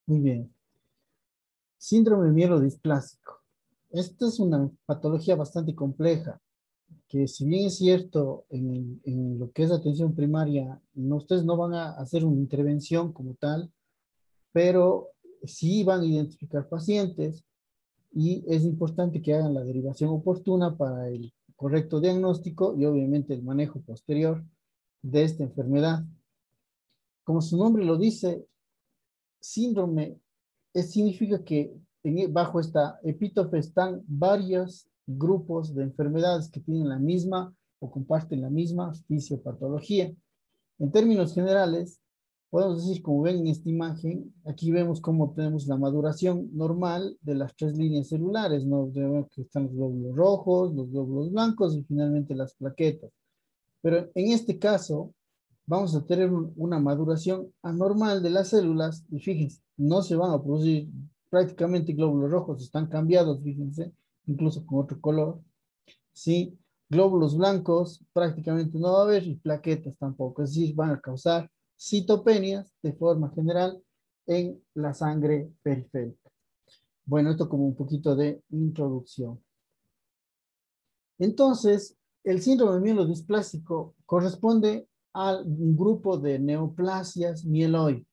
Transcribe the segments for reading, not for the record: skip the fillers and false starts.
Muy bien. Síndrome mielodisplásico. Esta es una patología bastante compleja, que si bien es cierto, en lo que es atención primaria, ustedes no van a hacer una intervención como tal, pero sí van a identificar pacientes y es importante que hagan la derivación oportuna para el correcto diagnóstico y obviamente el manejo posterior de esta enfermedad. Como su nombre lo dice, síndrome significa que bajo esta epítope están varios grupos de enfermedades que tienen la misma o comparten la misma fisiopatología. En términos generales, podemos decir, como ven en esta imagen, aquí vemos cómo tenemos la maduración normal de las tres líneas celulares, ¿no? Vemos que están los glóbulos rojos, los glóbulos blancos y finalmente las plaquetas. Pero en este caso, vamos a tener una maduración anormal de las células y fíjense, no se van a producir prácticamente glóbulos rojos, están cambiados, fíjense, incluso con otro color. Sí, glóbulos blancos prácticamente no va a haber y plaquetas tampoco, es decir, van a causar citopenias de forma general en la sangre periférica. Bueno, esto como un poquito de introducción. Entonces, el síndrome mielodisplásico corresponde a un grupo de neoplasias mieloide.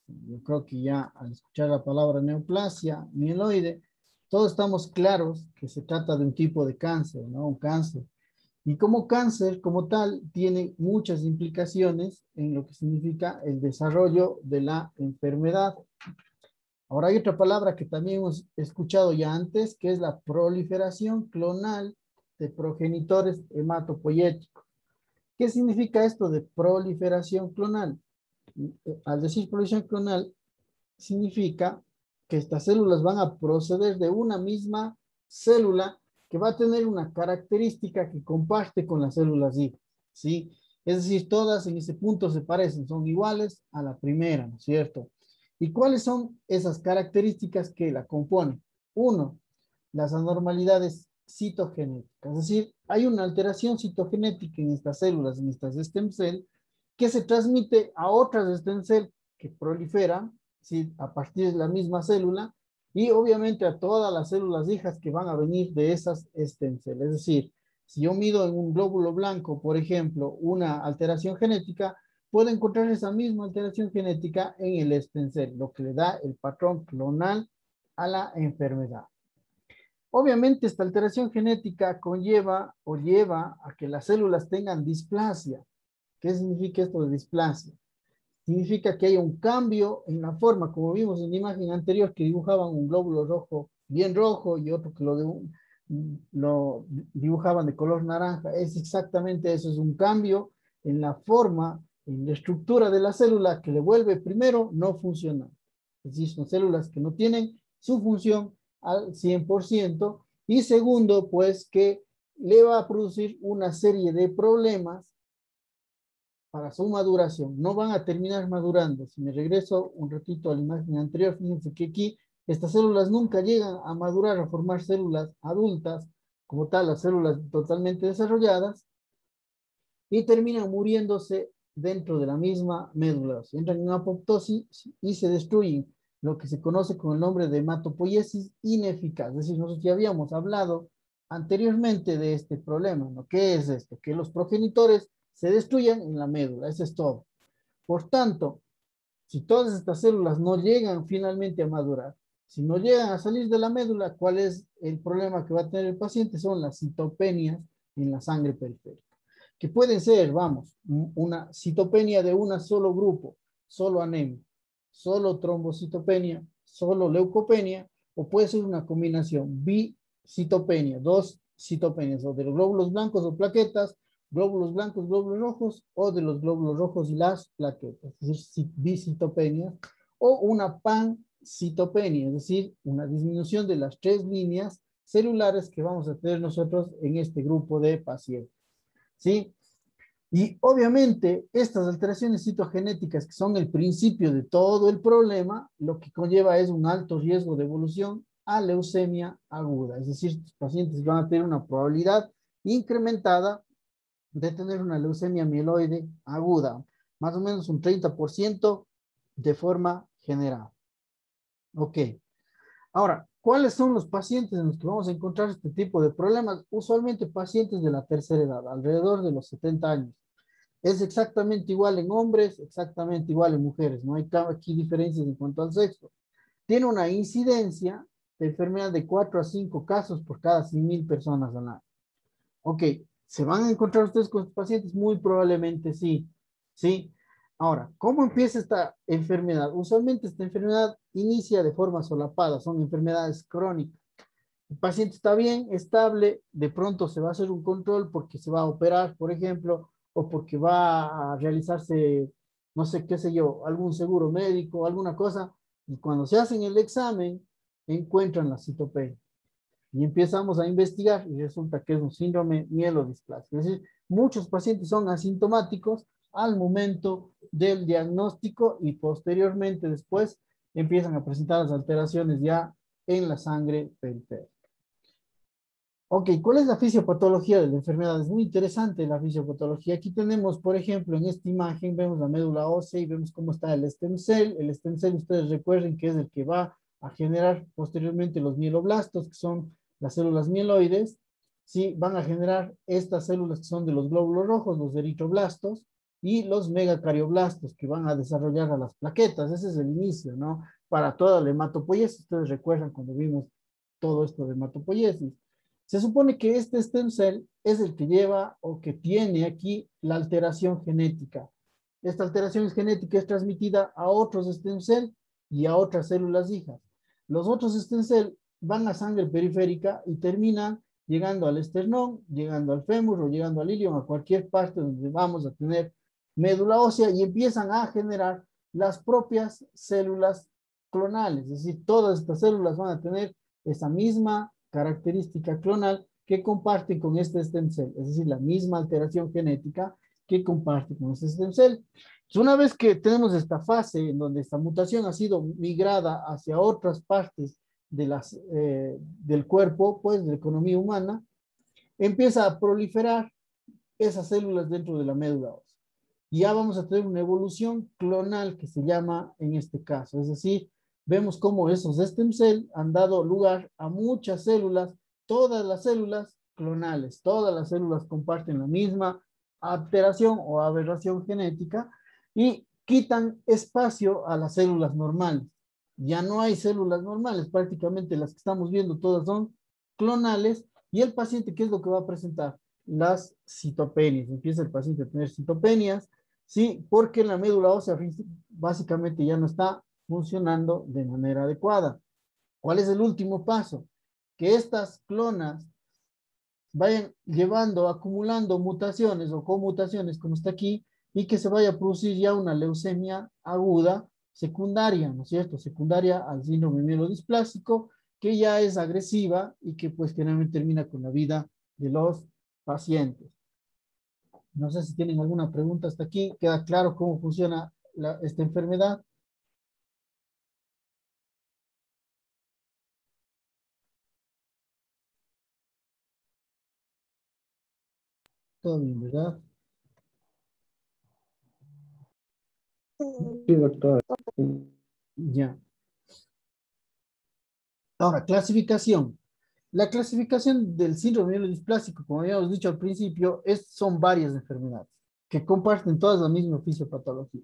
Yo creo que ya al escuchar la palabra neoplasia mieloide, todos estamos claros que se trata de un tipo de cáncer, ¿no? Un cáncer. Y como cáncer, como tal, tiene muchas implicaciones en lo que significa el desarrollo de la enfermedad. Ahora hay otra palabra que también hemos escuchado ya antes, que es la proliferación clonal de progenitores hematopoyéticos. ¿Qué significa esto de proliferación clonal? Al decir proliferación clonal, significa que estas células van a proceder de una misma célula que va a tener una característica que comparte con las células hijas, ¿sí? Es decir, todas en ese punto se parecen, son iguales a la primera, ¿no es cierto? ¿Y cuáles son esas características que la componen? Uno, las anormalidades citogenéticas, es decir, hay una alteración citogenética en estas células, en estas stem cell, que se transmite a otras stem cell que proliferan, ¿sí? A partir de la misma célula y obviamente a todas las células hijas que van a venir de esas stem cells. Es decir, si yo mido en un glóbulo blanco, por ejemplo, una alteración genética, puedo encontrar esa misma alteración genética en el stem cell, lo que le da el patrón clonal a la enfermedad. Obviamente esta alteración genética conlleva o lleva a que las células tengan displasia. ¿Qué significa esto de displasia? Significa que hay un cambio en la forma, como vimos en la imagen anterior, que dibujaban un glóbulo rojo bien rojo y otro que lo dibujaban de color naranja. Es exactamente eso, es un cambio en la forma, en la estructura de la célula que le vuelve primero no funcional. Es decir, son células que no tienen su función al 100% y segundo, pues que le va a producir una serie de problemas para su maduración. No van a terminar madurando. Si me regreso un ratito a la imagen anterior, fíjense que aquí estas células nunca llegan a madurar, a formar células adultas, como tal, las células totalmente desarrolladas, y terminan muriéndose dentro de la misma médula. Entran en apoptosis y se destruyen, lo que se conoce con el nombre de hematopoiesis ineficaz. Es decir, nosotros ya habíamos hablado anteriormente de este problema, ¿no? ¿Qué es esto? Que los progenitores se destruyan en la médula, eso es todo. Por tanto, si todas estas células no llegan finalmente a madurar, si no llegan a salir de la médula, ¿cuál es el problema que va a tener el paciente? Son las citopenias en la sangre periférica, que pueden ser, vamos, una citopenia de un solo grupo, solo anemia, solo trombocitopenia, solo leucopenia, o puede ser una combinación bicitopenia, dos citopenias, o de los glóbulos blancos o plaquetas, glóbulos blancos, glóbulos rojos, o de los glóbulos rojos y las plaquetas, es decir, bicitopenia, o una pancitopenia, es decir, una disminución de las tres líneas celulares que vamos a tener nosotros en este grupo de pacientes. ¿Sí? Y obviamente estas alteraciones citogenéticas que son el principio de todo el problema, lo que conlleva es un alto riesgo de evolución a leucemia aguda. Es decir, los pacientes van a tener una probabilidad incrementada de tener una leucemia mieloide aguda, más o menos un 30% de forma general. Ok. Ahora, ¿cuáles son los pacientes en los que vamos a encontrar este tipo de problemas? Usualmente pacientes de la tercera edad, alrededor de los 70 años. Es exactamente igual en hombres, exactamente igual en mujeres. No hay aquí diferencias en cuanto al sexo. Tiene una incidencia de enfermedad de 4 a 5 casos por cada 100,000 personas al año. Ok, ¿se van a encontrar ustedes con estos pacientes? Muy probablemente sí. ¿Sí? Ahora, ¿cómo empieza esta enfermedad? Usualmente esta enfermedad inicia de forma solapada, son enfermedades crónicas. El paciente está bien, estable, de pronto se va a hacer un control porque se va a operar, por ejemplo, o porque va a realizarse, no sé, qué sé yo, algún seguro médico, alguna cosa, y cuando se hacen el examen, encuentran la citopenia. Y empezamos a investigar y resulta que es un síndrome mielodisplásico. Es decir, muchos pacientes son asintomáticos al momento del diagnóstico y posteriormente después empiezan a presentar las alteraciones ya en la sangre periférica. Ok, ¿cuál es la fisiopatología de la enfermedad? Es muy interesante la fisiopatología. Aquí tenemos, por ejemplo, en esta imagen, vemos la médula ósea y vemos cómo está el stem cell. El stem cell, ustedes recuerden que es el que va a generar posteriormente los mieloblastos, que son las células mieloides. Sí, van a generar estas células que son de los glóbulos rojos, los eritroblastos, y los megacarioblastos, que van a desarrollar a las plaquetas. Ese es el inicio, ¿no? Para toda la hematopoiesis. Ustedes recuerdan cuando vimos todo esto de hematopoiesis. Se supone que este stem cell es el que lleva o que tiene aquí la alteración genética. Esta alteración genética es transmitida a otros stem cell y a otras células hijas. Los otros stem cell van a sangre periférica y terminan llegando al esternón, llegando al fémur o llegando al ilion, a cualquier parte donde vamos a tener médula ósea y empiezan a generar las propias células clonales. Es decir, todas estas células van a tener esa misma característica clonal que comparten con este stem cell, es decir, la misma alteración genética que comparte con este stem cell. Entonces, una vez que tenemos esta fase en donde esta mutación ha sido migrada hacia otras partes de del cuerpo, pues de la economía humana, empieza a proliferar esas células dentro de la médula ósea. Y ya vamos a tener una evolución clonal que se llama en este caso, es decir, vemos cómo esos stem cell han dado lugar a muchas células, todas las células clonales, todas las células comparten la misma alteración o aberración genética y quitan espacio a las células normales. Ya no hay células normales, prácticamente las que estamos viendo todas son clonales y el paciente, ¿qué es lo que va a presentar? Las citopenias. Empieza el paciente a tener citopenias, ¿sí? Porque la médula ósea básicamente ya no está funcionando de manera adecuada. ¿Cuál es el último paso? Que estas clonas vayan llevando, acumulando mutaciones o comutaciones, como está aquí, y que se vaya a producir ya una leucemia aguda secundaria, ¿no es cierto? Secundaria al síndrome mielodisplásico, que ya es agresiva y que pues generalmente termina con la vida de los pacientes. No sé si tienen alguna pregunta hasta aquí. ¿Queda claro cómo funciona esta enfermedad? Todo bien, ¿verdad? Sí, doctor. Ya. Ahora, clasificación. La clasificación del síndrome mielodisplásico, como habíamos dicho al principio, son varias enfermedades que comparten todas la misma fisiopatología.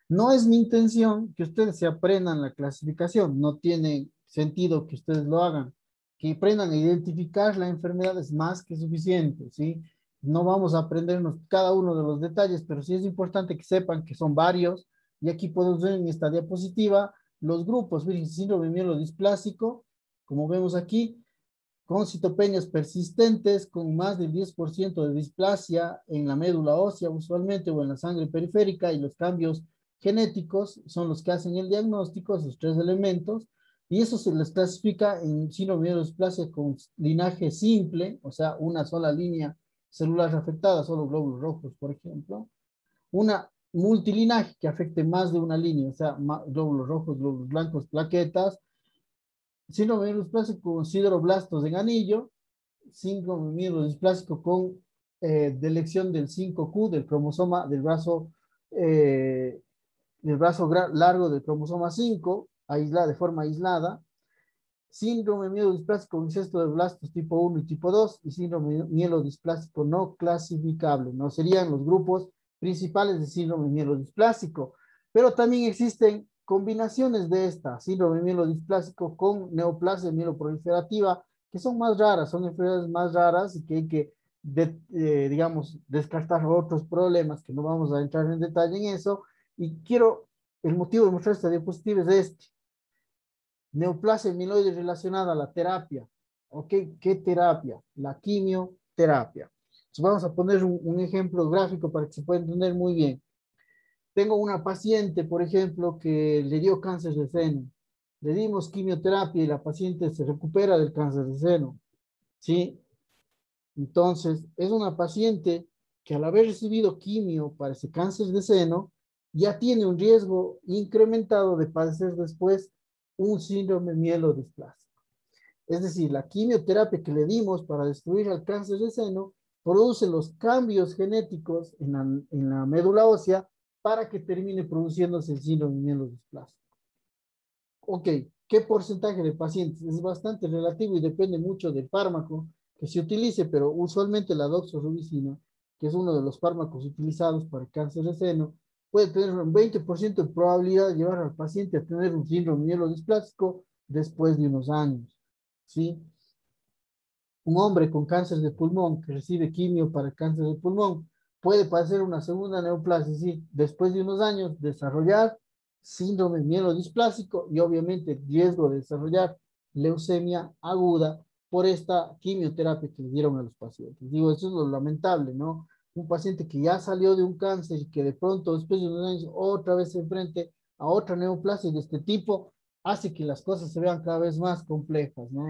No es mi intención que ustedes se aprendan la clasificación, no tiene sentido que ustedes lo hagan. Que aprendan a identificar la enfermedad es más que suficiente, ¿sí? No vamos a aprendernos cada uno de los detalles, pero sí es importante que sepan que son varios, y aquí podemos ver en esta diapositiva los grupos. Miren, síndrome mielodisplásico, como vemos aquí, con citopenias persistentes, con más del 10% de displasia en la médula ósea usualmente o en la sangre periférica, y los cambios genéticos son los que hacen el diagnóstico, esos tres elementos, y eso se les clasifica en síndrome de displasia con linaje simple, o sea, una sola línea celular afectada, solo glóbulos rojos, por ejemplo, una multilinaje que afecte más de una línea, o sea, glóbulos rojos, glóbulos blancos, plaquetas, síndrome mielodisplásico con sideroblastos en anillo, síndrome mielodisplásico con delección del 5Q del cromosoma del brazo largo del cromosoma 5, de forma aislada, síndrome mielodisplásico con exceso de blastos tipo 1 y tipo 2 y síndrome mielodisplásico no clasificable. No serían los grupos principales de síndrome mielodisplásico, pero también existen combinaciones de esta síndrome mielodisplásico con neoplasia mieloproliferativa que son más raras, son enfermedades más raras y que hay que, digamos, descartar otros problemas que no vamos a entrar en detalle en eso. Y el motivo de mostrar esta diapositiva es este. Neoplasia mieloide relacionada a la terapia. ¿Ok? ¿Qué terapia? La quimioterapia. Entonces vamos a poner un ejemplo gráfico para que se pueda entender muy bien. Tengo una paciente, por ejemplo, que le dio cáncer de seno. Le dimos quimioterapia y la paciente se recupera del cáncer de seno. ¿Sí? Entonces, es una paciente que al haber recibido quimio para ese cáncer de seno, ya tiene un riesgo incrementado de padecer después un síndrome mielodisplásico. Es decir, la quimioterapia que le dimos para destruir el cáncer de seno produce los cambios genéticos en la médula ósea para que termine produciéndose el síndrome mielodisplásico. Ok, ¿qué porcentaje de pacientes? Es bastante relativo y depende mucho del fármaco que se utilice, pero usualmente la doxorubicina, que es uno de los fármacos utilizados para el cáncer de seno, puede tener un 20% de probabilidad de llevar al paciente a tener un síndrome mielodisplásico después de unos años, ¿sí? Un hombre con cáncer de pulmón que recibe quimio para el cáncer de pulmón puede padecer una segunda neoplasia, es decir, después de unos años desarrollar síndrome mielodisplásico y obviamente el riesgo de desarrollar leucemia aguda por esta quimioterapia que le dieron a los pacientes. Digo, eso es lo lamentable, ¿no? Un paciente que ya salió de un cáncer y que de pronto después de unos años otra vez se enfrente a otra neoplasia de este tipo, hace que las cosas se vean cada vez más complejas, ¿no?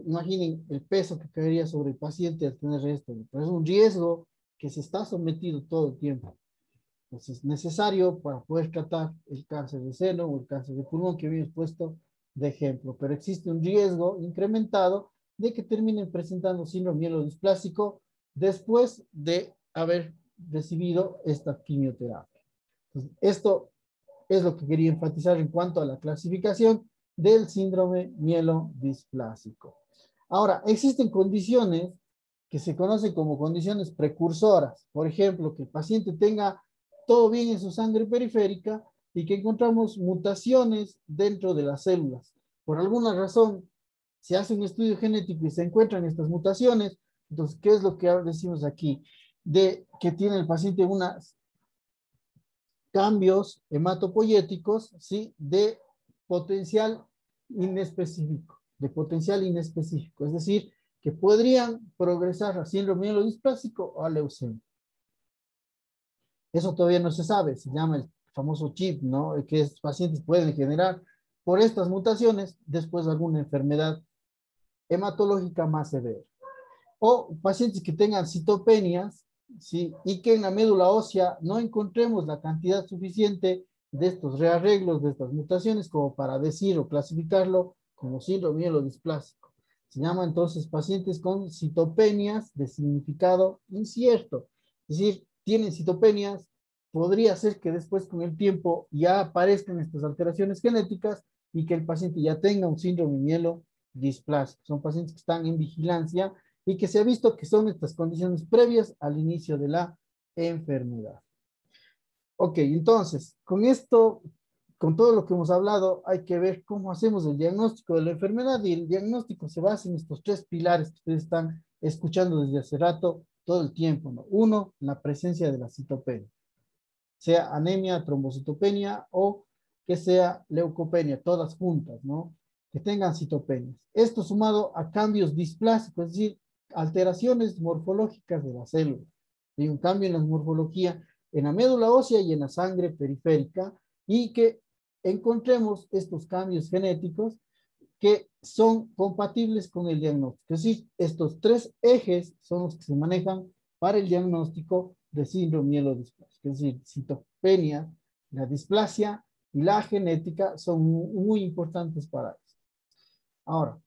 Imaginen el peso que caería sobre el paciente al tener esto, pero es un riesgo que se está sometido todo el tiempo. Entonces, es necesario para poder tratar el cáncer de seno o el cáncer de pulmón que habíamos puesto de ejemplo, pero existe un riesgo incrementado de que terminen presentando síndrome mielodisplásico después de haber recibido esta quimioterapia. Entonces, esto es lo que quería enfatizar en cuanto a la clasificación del síndrome mielodisplásico. Ahora, existen condiciones que se conocen como condiciones precursoras. Por ejemplo, que el paciente tenga todo bien en su sangre periférica y que encontramos mutaciones dentro de las células. Por alguna razón, se hace un estudio genético y se encuentran estas mutaciones. Entonces, ¿qué es lo que decimos aquí? De que tiene el paciente unas cambios hematopoyéticos, ¿sí? De potencial inespecífico, es decir, que podrían progresar a síndrome mielodisplásico o a leucemia. Eso todavía no se sabe, se llama el famoso chip, ¿no? Que estos pacientes pueden generar por estas mutaciones después de alguna enfermedad hematológica más severa. O pacientes que tengan citopenias, ¿sí? Y que en la médula ósea no encontremos la cantidad suficiente de estos rearreglos, de estas mutaciones, como para decir o clasificarlo como síndrome mielodisplásico. Se llama entonces pacientes con citopenias de significado incierto. Es decir, tienen citopenias, podría ser que después con el tiempo ya aparezcan estas alteraciones genéticas y que el paciente ya tenga un síndrome mielodisplásico. Son pacientes que están en vigilancia y que se ha visto que son estas condiciones previas al inicio de la enfermedad. Ok, entonces, con esto, con todo lo que hemos hablado, hay que ver cómo hacemos el diagnóstico de la enfermedad y el diagnóstico se basa en estos tres pilares que ustedes están escuchando desde hace rato, todo el tiempo, ¿no? Uno, la presencia de la citopenia, sea anemia, trombocitopenia o que sea leucopenia, todas juntas, ¿no? Que tengan citopenias. Esto sumado a cambios displásicos, es decir, alteraciones morfológicas de la célula. Hay un cambio en la morfología en la médula ósea y en la sangre periférica y que encontremos estos cambios genéticos que son compatibles con el diagnóstico. Es decir, estos tres ejes son los que se manejan para el diagnóstico de síndrome mielodisplásico. Es decir, citopenia, la displasia y la genética son muy importantes para eso. Ahora,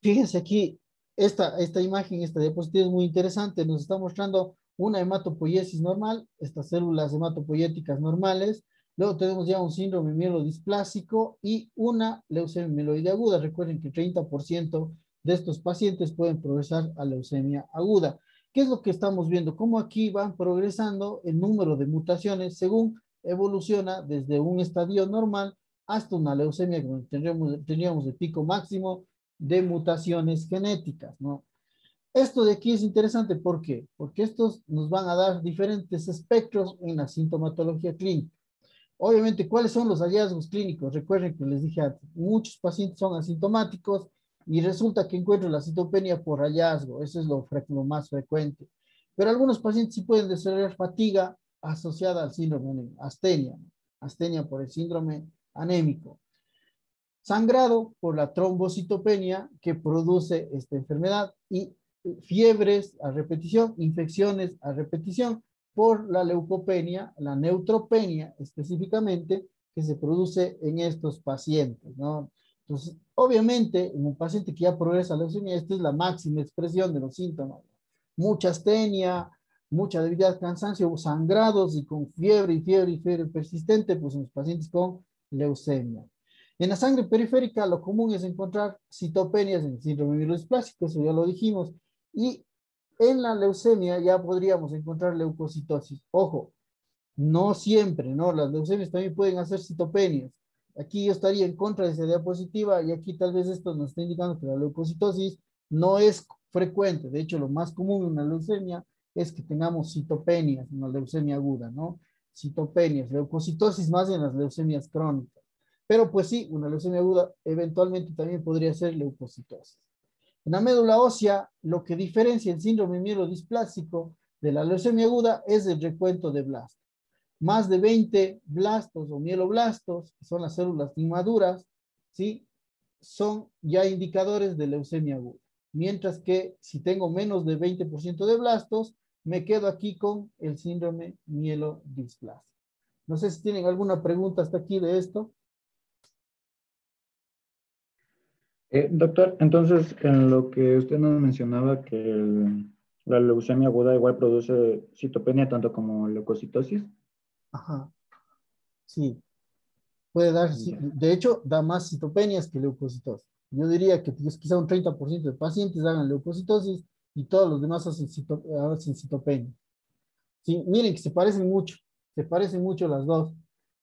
fíjense aquí, esta imagen, esta diapositiva es muy interesante. Nos está mostrando una hematopoiesis normal, estas células hematopoyéticas normales, Luego tenemos ya un síndrome mielodisplásico y una leucemia mieloide aguda. Recuerden que el 30% de estos pacientes pueden progresar a leucemia aguda. ¿Qué es lo que estamos viendo? Cómo aquí van progresando el número de mutaciones según evoluciona desde un estadio normal hasta una leucemia que tendríamos el pico máximo de mutaciones genéticas, ¿no? Esto de aquí es interesante, ¿por qué? Porque estos nos van a dar diferentes espectros en la sintomatología clínica. Obviamente, ¿cuáles son los hallazgos clínicos? Recuerden que les dije antes, muchos pacientes son asintomáticos y resulta que encuentro la citopenia por hallazgo. Eso es lo más frecuente. Pero algunos pacientes sí pueden desarrollar fatiga asociada al síndrome anémico, astenia, astenia por el síndrome anémico. Sangrado por la trombocitopenia que produce esta enfermedad y fiebres a repetición, infecciones a repetición por la leucopenia, la neutropenia específicamente, que se produce en estos pacientes, ¿no? Entonces, obviamente, en un paciente que ya progresa a la leucemia, esta es la máxima expresión de los síntomas. Mucha astenia, mucha debilidad, cansancio, sangrados y con fiebre y fiebre y fiebre persistente, pues en los pacientes con leucemia. En la sangre periférica lo común es encontrar citopenias en el síndrome mielodisplásico, eso ya lo dijimos, y en la leucemia ya podríamos encontrar leucocitosis. Ojo, no siempre, ¿no? Las leucemias también pueden hacer citopenias. Aquí yo estaría en contra de esa diapositiva y aquí tal vez esto nos está indicando que la leucocitosis no es frecuente. De hecho, lo más común en una leucemia es que tengamos citopenias, una leucemia aguda, ¿no? Citopenias, leucocitosis más en las leucemias crónicas. Pero pues sí, una leucemia aguda eventualmente también podría ser leucocitosis. En la médula ósea, lo que diferencia el síndrome mielodisplásico de la leucemia aguda es el recuento de blastos. Más de 20 blastos o mieloblastos, que son las células inmaduras, ¿sí? Son ya indicadores de leucemia aguda. Mientras que si tengo menos de 20% de blastos, me quedo aquí con el síndrome mielodisplásico. No sé si tienen alguna pregunta hasta aquí de esto. Doctor, entonces, en lo que usted nos mencionaba que la leucemia aguda igual produce citopenia tanto como leucocitosis. Ajá, sí. Puede dar, Ya. de hecho, da más citopenias que leucocitosis. Yo diría que quizá un 30% de pacientes hagan leucocitosis y todos los demás hacen citopenia. Sí, miren que se parecen mucho las dos.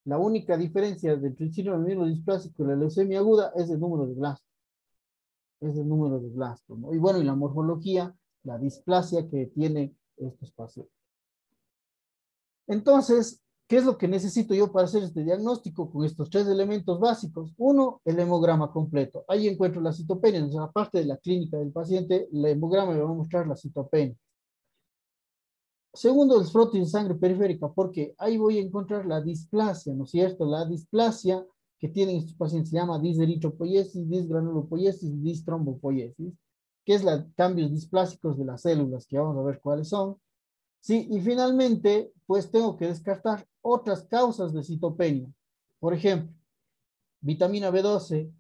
La única diferencia entre el síndrome mielodisplásico y la leucemia aguda es el número de blastos, ¿no? Y bueno, y la morfología, la displasia que tiene estos pacientes. Entonces, ¿qué es lo que necesito yo para hacer este diagnóstico con estos tres elementos básicos? Uno, el hemograma completo. Ahí encuentro la citopenia. Entonces, aparte de la clínica del paciente, el hemograma me va a mostrar la citopenia. Segundo, el frotis de sangre periférica, porque ahí voy a encontrar la displasia, ¿no es cierto? La displasia que tienen estos pacientes se llama diseritropoiesis, disgranulopoiesis, distrombopoiesis, que es la cambios displásicos de las células, que vamos a ver cuáles son. Sí, y finalmente, pues tengo que descartar otras causas de citopenia. Por ejemplo, vitamina B12,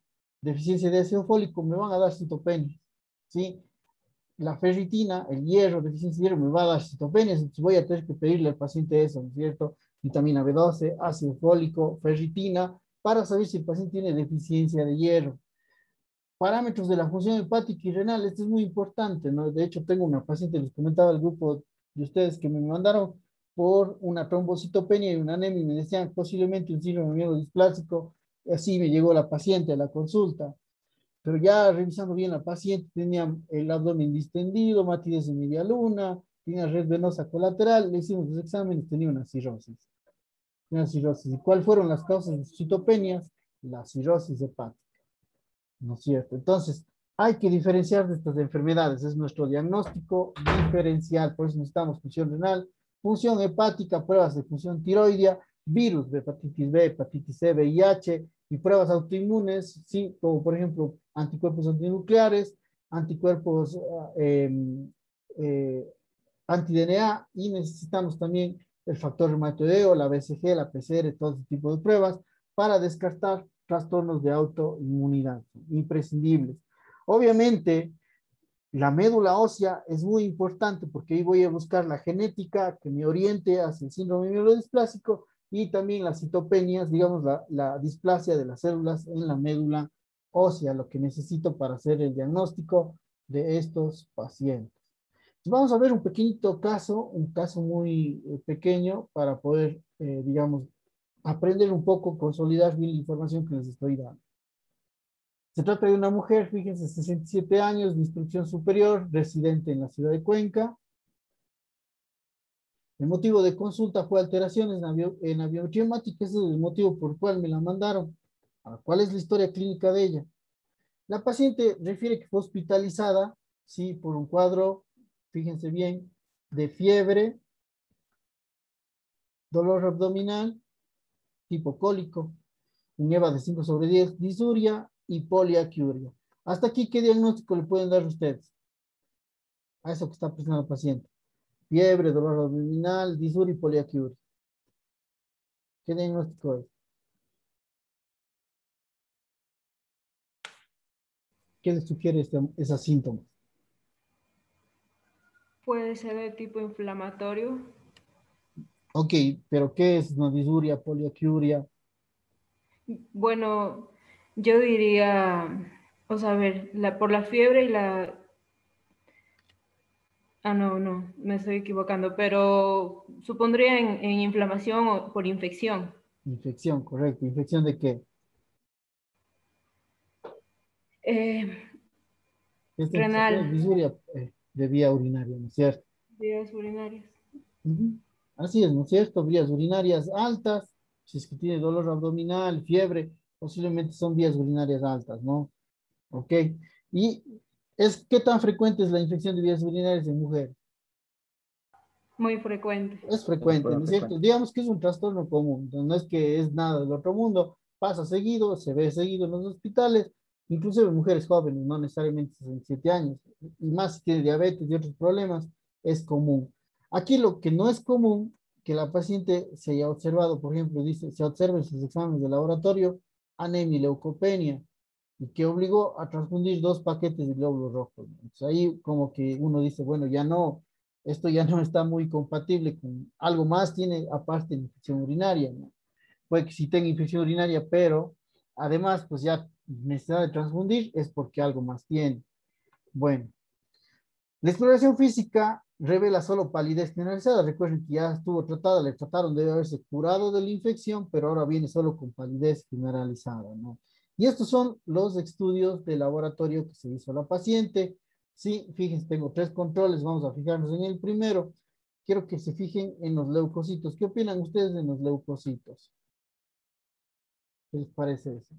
deficiencia de ácido fólico, me van a dar citopenia. ¿Sí? La ferritina, el hierro, deficiencia de hierro, me va a dar citopenias, entonces voy a tener que pedirle al paciente eso, ¿no es cierto? Vitamina B12, ácido fólico, ferritina, para saber si el paciente tiene deficiencia de hierro. Parámetros de la función hepática y renal, esto es muy importante, ¿no? De hecho, tengo una paciente, les comentaba el grupo de ustedes que me mandaron por una trombocitopenia y una anemia y me decían posiblemente un síndrome mielodisplásico, y así me llegó la paciente a la consulta. Pero ya revisando bien la paciente, tenía el abdomen distendido, matidez en media luna, tenía red venosa colateral, le hicimos los exámenes, tenía una cirrosis. Una cirrosis. ¿Y cuáles fueron las causas de citopenias? La cirrosis hepática. ¿No es cierto? Entonces, hay que diferenciar de estas enfermedades. Es nuestro diagnóstico diferencial. Por eso necesitamos función renal, función hepática, pruebas de función tiroidea, virus de hepatitis B, hepatitis C, VIH y pruebas autoinmunes, ¿sí? Como por ejemplo anticuerpos antinucleares, anticuerpos eh, anti-DNA y necesitamos también el factor reumatoideo, la BCG, la PCR, todo ese tipo de pruebas para descartar trastornos de autoinmunidad imprescindibles. Obviamente, la médula ósea es muy importante porque ahí voy a buscar la genética que me oriente hacia el síndrome mielodisplásico y también las citopenias, digamos, la displasia de las células en la médula ósea, lo que necesito para hacer el diagnóstico de estos pacientes. Vamos a ver un pequeñito caso, un caso muy pequeño para poder, digamos, aprender un poco, consolidar bien la información que les estoy dando. Se trata de una mujer, fíjense, 67 años, de instrucción superior, residente en la ciudad de Cuenca. El motivo de consulta fue alteraciones en la biogeomática, ese es el motivo por el cual me la mandaron. Ahora, ¿cuál es la historia clínica de ella? La paciente refiere que fue hospitalizada, sí, por un cuadro, fíjense bien, de fiebre, dolor abdominal, tipo cólico, un EVA de 5/10, disuria y poliaquiuria. Hasta aquí, ¿qué diagnóstico le pueden dar ustedes a eso que está presentando el paciente? Fiebre, dolor abdominal, disuria y poliaquiuria. ¿Qué diagnóstico es? ¿Qué les sugiere esos síntomas? Puede ser de tipo inflamatorio. Ok, pero ¿qué es no disuria, poliaquiuria? Bueno, yo diría, o sea, a ver, por la fiebre y la... Ah, no, me estoy equivocando, pero supondría en inflamación o por infección. Infección, correcto. ¿Infección de qué? Eh, Esta infección es renal, disuria de vía urinaria, ¿no es cierto? vías urinarias. Ujú. Así es, ¿no es cierto? Vías urinarias altas, si es que tiene dolor abdominal, fiebre, posiblemente son vías urinarias altas, ¿no? Ok. ¿Y qué tan frecuente es la infección de vías urinarias en mujeres? Muy frecuente. Es Es frecuente, muy ¿no es cierto? frecuente. Digamos que es un trastorno común, no es que es nada del otro mundo, pasa seguido, se ve seguido en los hospitales, inclusive en mujeres jóvenes, no necesariamente 67 años, y más si tiene diabetes y otros problemas, es común. Aquí lo que no es común, que la paciente se haya observado, por ejemplo, dice, se observa en sus exámenes de laboratorio anemia y leucopenia, y que obligó a transfundir 2 paquetes de glóbulos rojos. Entonces ahí como que uno dice, bueno, ya no, esto ya no está muy compatible con algo más, tiene aparte de infección urinaria, ¿no? Puede que sí tenga infección urinaria, pero además, pues ya necesidad de transfundir es porque algo más tiene. Bueno, la exploración física revela solo palidez generalizada. Recuerden que ya estuvo tratada, le trataron, debe haberse curado de la infección, pero ahora viene solo con palidez generalizada, ¿no? Y estos son los estudios de laboratorio que se hizo a la paciente. Sí, fíjense, tengo 3 controles, vamos a fijarnos en el primero. Quiero que se fijen en los leucocitos. ¿Qué opinan ustedes de los leucocitos? ¿Qué les parece eso?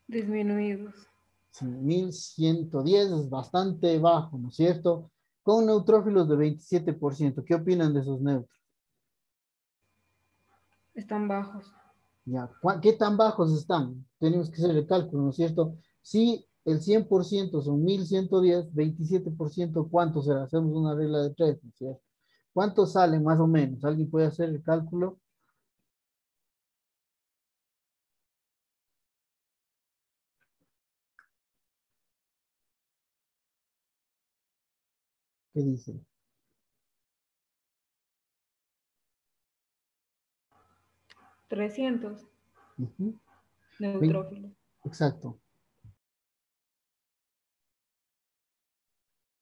Disminuidos. Sí, 1110 es bastante bajo, ¿no es cierto? Con neutrófilos de 27%. ¿Qué opinan de esos neutros? Están bajos. Ya, ¿qué tan bajos están? Tenemos que hacer el cálculo, ¿no es cierto? Si el 100% son 1110, 27%, ¿cuánto será? Hacemos una regla de 3, ¿no es cierto? ¿Cuánto sale más o menos? ¿Alguien puede hacer el cálculo? ¿Qué dice? 300 Ujú. neutrófilos. Exacto.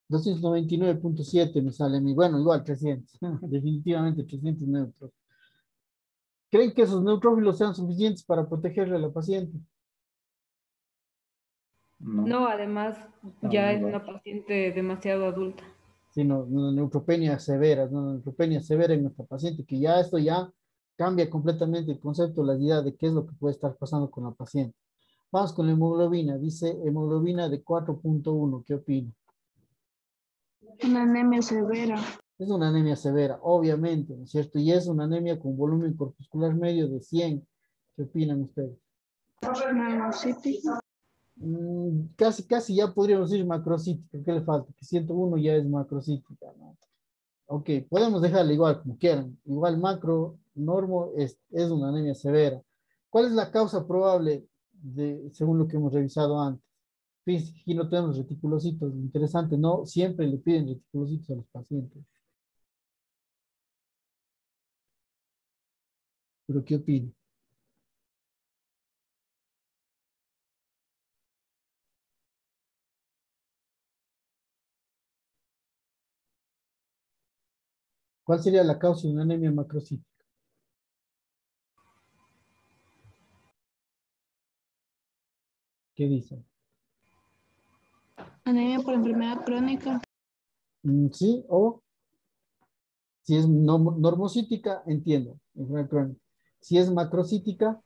299,7 me sale a mí. Bueno, igual 300. Definitivamente 300 neutros. ¿Creen que esos neutrófilos sean suficientes para protegerle a la paciente? No, No, además están ya muy es una bajos. paciente demasiado adulta. Sino neutropenia severa, ¿no? Neutropenia severa en nuestra paciente, que ya esto ya cambia completamente el concepto, la idea de qué es lo que puede estar pasando con la paciente. Vamos con la hemoglobina, dice hemoglobina de 4,1, ¿qué opina? Una anemia severa. Es una anemia severa, obviamente, ¿no es cierto? Y es una anemia con volumen corpuscular medio de 100, ¿qué opinan ustedes? Nanocítica. Casi ya podríamos decir macrocítica, ¿qué le falta? Que 101 ya es macrocítica, ¿no? Ok, podemos dejarla igual, como quieran. Igual macro, normo, es una anemia severa. ¿Cuál es la causa probable según lo que hemos revisado antes? Fíjense, aquí no tenemos reticulocitos. Interesante, no siempre le piden reticulocitos a los pacientes. pero ¿qué opina? ¿Cuál sería la causa de una anemia macrocítica? ¿Qué dicen? Anemia por enfermedad crónica. Sí, o si es normocítica, entiendo, enfermedad crónica. Si es macrocítica,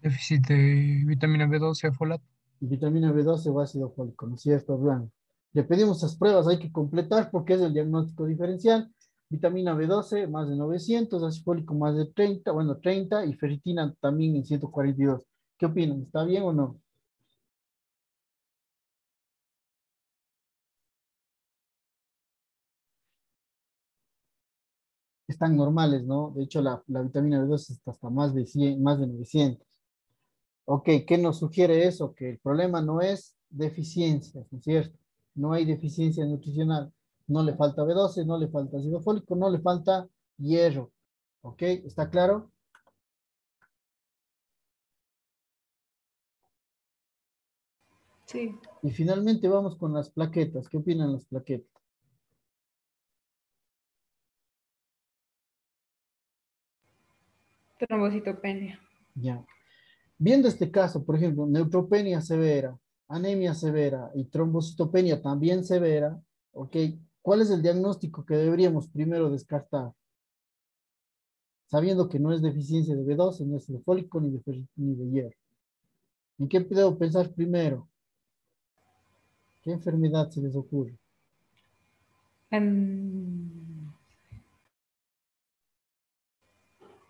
Déficit de vitamina B12, folato. vitamina B12 o ácido fólico, ¿no es cierto, Blanco? Le pedimos esas pruebas, hay que completar porque es el diagnóstico diferencial. Vitamina B12 más de 900, ácido fólico más de 30, bueno, 30 y ferritina también en 142. ¿Qué opinan? ¿Está bien o no? Están normales, ¿no? De hecho, la vitamina B12 está hasta más de 100, más de 900. Ok, ¿qué nos sugiere eso? Que el problema no es deficiencia, ¿no es cierto? No hay deficiencia nutricional. No le falta B12, no le falta ácido fólico, no le falta hierro. ¿Ok? ¿Está claro? Sí, Y finalmente vamos con las plaquetas. ¿Qué opinan las plaquetas? trombocitopenia. Ya. Viendo este caso, por ejemplo, neutropenia severa, anemia severa y trombocitopenia también severa, ¿ok? ¿Cuál es el diagnóstico que deberíamos primero descartar? Sabiendo que no es deficiencia de B12, ni ácido fólico, ni de hierro. ¿En qué debo pensar primero? ¿Qué enfermedad se les ocurre?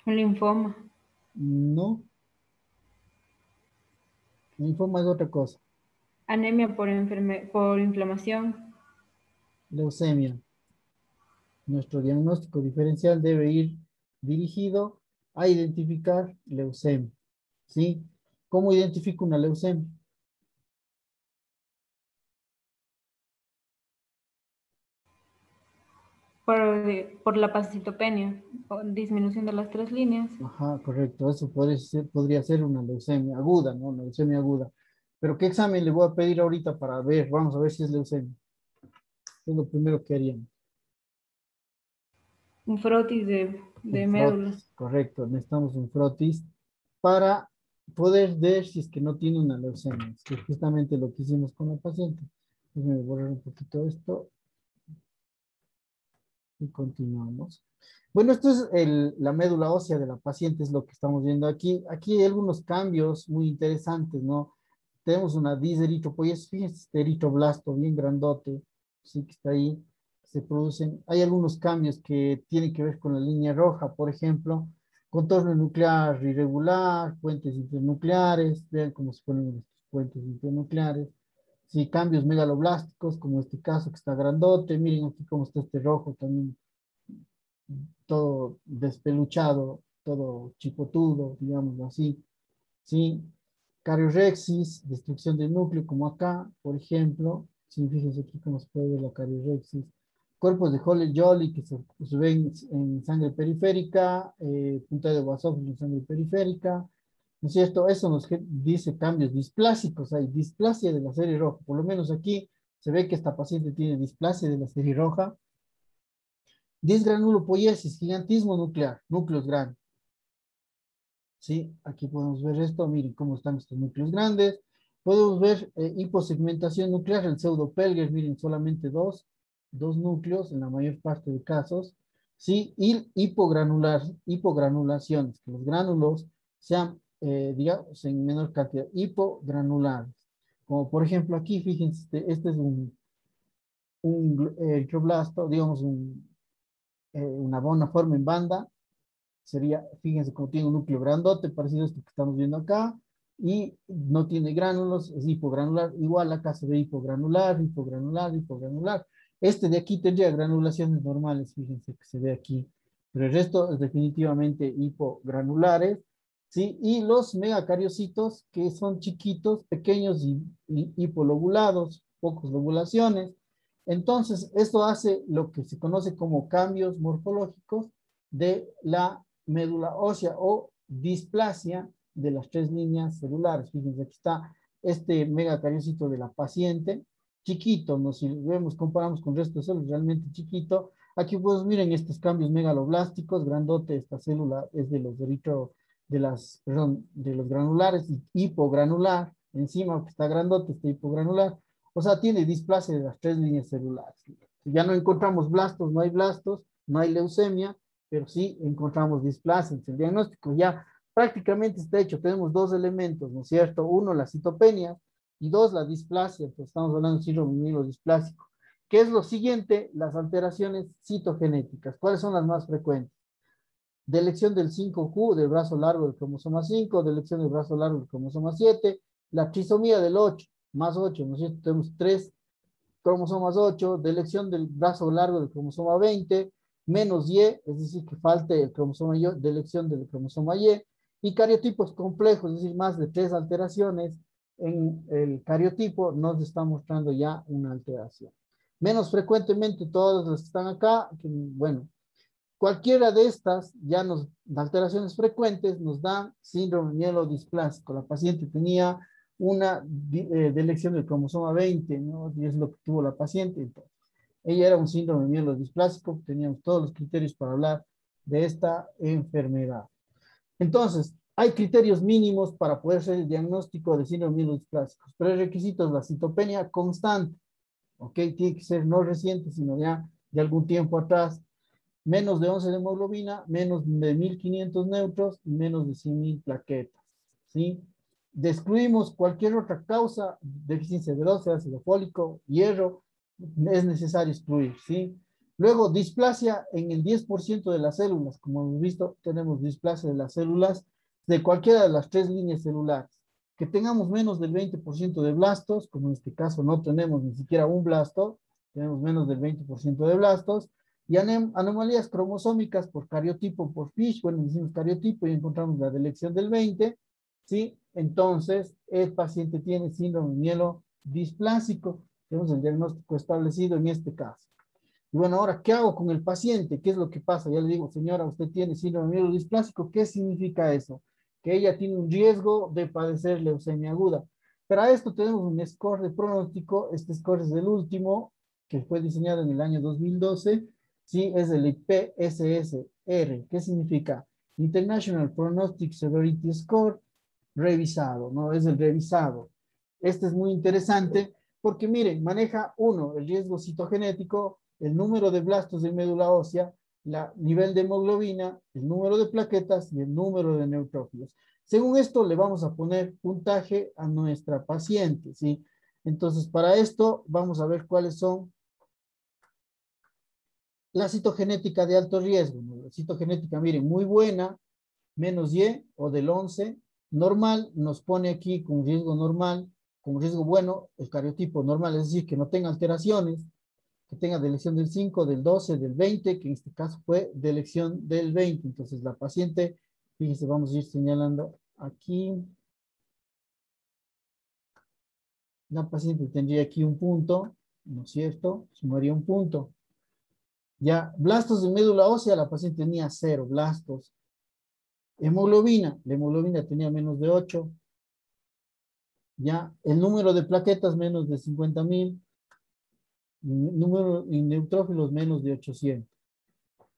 Un linfoma. No, linfoma es otra cosa. Anemia por inflamación. Leucemia. Nuestro diagnóstico diferencial debe ir dirigido a identificar leucemia. ¿Sí? ¿Cómo identifico una leucemia? Por la pasitopenia, o disminución de las 3 líneas. Ajá, correcto. Eso podría ser una leucemia aguda, ¿no? Una leucemia aguda. Pero ¿qué examen le voy a pedir ahorita para ver? Vamos a ver si es leucemia. Es lo primero que haríamos. Un frotis de Un médula. frotis, correcto. Necesitamos un frotis para poder ver si es que no tiene una leucemia. Es que justamente lo que hicimos con la paciente. Déjenme borrar un poquito esto y continuamos. Bueno, esto es la médula ósea de la paciente, es lo que estamos viendo aquí. Aquí hay algunos cambios muy interesantes, ¿no? Tenemos una diseritropoiesis, fíjense, este eritroblasto bien grandote, sí que está ahí, se producen. Hay algunos cambios que tienen que ver con la línea roja, por ejemplo, contorno nuclear irregular, puentes internucleares, vean cómo se ponen estos puentes internucleares. Sí, cambios megaloblásticos, como este caso que está grandote, miren aquí cómo está este rojo también, todo despeluchado, todo chipotudo, digamos así, ¿sí? Cariorexis, destrucción del núcleo, como acá, por ejemplo, sí, fíjense aquí cómo se puede ver la cariorexis. Cuerpos de Jolle-Jolly que se ven en sangre periférica, punta de basófilo en sangre periférica, ¿no es cierto? Eso nos dice cambios displásicos, hay displasia de la serie roja, por lo menos aquí se ve que esta paciente tiene displasia de la serie roja, disgranulopoiesis, gigantismo nuclear, núcleos grandes. ¿Sí? Aquí podemos ver esto, miren cómo están estos núcleos grandes. Podemos ver hiposegmentación nuclear, el pseudopelger, miren, solamente dos núcleos en la mayor parte de casos. ¿Sí? Y hipogranulaciones, que los gránulos sean, digamos, en menor cantidad, hipogranulares. Como por ejemplo aquí, fíjense, este es un eritroblasto, digamos, una forma en banda, sería, fíjense como tiene un núcleo grandote, parecido a esto que estamos viendo acá, y no tiene gránulos, es hipogranular, igual acá se ve hipogranular, hipogranular, hipogranular. Este de aquí tendría granulaciones normales, fíjense que se ve aquí, pero el resto es definitivamente hipogranulares, ¿sí? Y los megacariocitos, que son chiquitos, pequeños y hipolobulados, pocos lobulaciones. Entonces, esto hace lo que se conoce como cambios morfológicos de la médula ósea o displasia de las 3 líneas celulares. Fíjense, aquí está este megacariocito de la paciente, chiquito, ¿no? Si vemos, comparamos con el resto de células, realmente chiquito. Aquí pues miren estos cambios megaloblásticos, grandote, esta célula es de los de los granulares, hipogranular, encima que está grandote, está hipogranular, o sea, tiene displasia de las 3 líneas celulares. Ya no encontramos blastos, no hay leucemia, pero sí encontramos displasia. El diagnóstico ya prácticamente está hecho. Tenemos 2 elementos, ¿no es cierto? Uno, la citopenia, y 2, la displasia. Entonces, estamos hablando de síndrome mielodisplásico. ¿Qué es lo siguiente? Las alteraciones citogenéticas. ¿Cuáles son las más frecuentes? Delección del 5Q, del brazo largo del cromosoma 5, delección del brazo largo del cromosoma 7, la trisomía del 8, más 8, ¿no es cierto? Tenemos 3 cromosomas 8, delección del brazo largo del cromosoma 20, menos Y, es decir, que falte el cromosoma Y, delección del cromosoma y cariotipos complejos, es decir, más de 3 alteraciones en el cariotipo, nos está mostrando ya una alteración. Menos frecuentemente todos los que están acá, que, bueno, cualquiera de estas, alteraciones frecuentes, nos dan síndrome mielodisplásico. La paciente tenía una delección del cromosoma 20, ¿no? Y es lo que tuvo la paciente. Entonces, ella era un síndrome mielodisplásico, teníamos todos los criterios para hablar de esta enfermedad. Entonces, hay criterios mínimos para poder hacer el diagnóstico de síndrome mielodisplásico. Tres requisitos: la citopenia constante, ¿ok? Tiene que ser no reciente, sino ya de algún tiempo atrás. Menos de 11 de hemoglobina, menos de 1500 neutros y menos de 100.000 plaquetas, ¿sí? Excluimos cualquier otra causa, deficiencia de B12, ácido fólico, hierro, es necesario excluir, ¿sí? Luego, displasia en el 10% de las células. Como hemos visto, tenemos displasia de las células de cualquiera de las 3 líneas celulares. Que tengamos menos del 20% de blastos, como en este caso no tenemos ni siquiera un blasto, tenemos menos del 20% de blastos, y anomalías cromosómicas por cariotipo, por Fish, bueno, decimos cariotipo y encontramos la delección del 20, ¿sí? Entonces, el paciente tiene síndrome mielodisplásico. Tenemos el diagnóstico establecido en este caso. Y bueno, ahora, ¿qué hago con el paciente? ¿Qué es lo que pasa? Ya le digo, señora, usted tiene síndrome mielodisplásico. ¿Qué significa eso? Que ella tiene un riesgo de padecer leucemia aguda. Para esto tenemos un score de pronóstico. Este score es el último, que fue diseñado en el año 2012. Sí, es el IPSS-R. ¿Qué significa? International Prognostic Severity Score revisado, ¿no? Es el revisado. Este es muy interesante porque, miren, maneja uno, el riesgo citogenético, el número de blastos de médula ósea, el nivel de hemoglobina, el número de plaquetas y el número de neutrófilos. Según esto, le vamos a poner puntaje a nuestra paciente, ¿sí? Entonces, para esto, vamos a ver cuáles son la citogenética de alto riesgo, ¿no? La citogenética, miren, muy buena, menos Y o del 11, normal, nos pone aquí con riesgo normal, con riesgo bueno, el cariotipo normal, es decir, que no tenga alteraciones, que tenga delección del 5, del 12, del 20, que en este caso fue delección del 20. Entonces, la paciente, fíjense, vamos a ir señalando aquí. La paciente tendría aquí un punto, ¿no es cierto? Sumaría un punto. Ya, blastos de médula ósea, la paciente tenía 0 blastos. Hemoglobina, la hemoglobina tenía menos de 8. Ya, el número de plaquetas menos de 50.000. Número de neutrófilos menos de 800.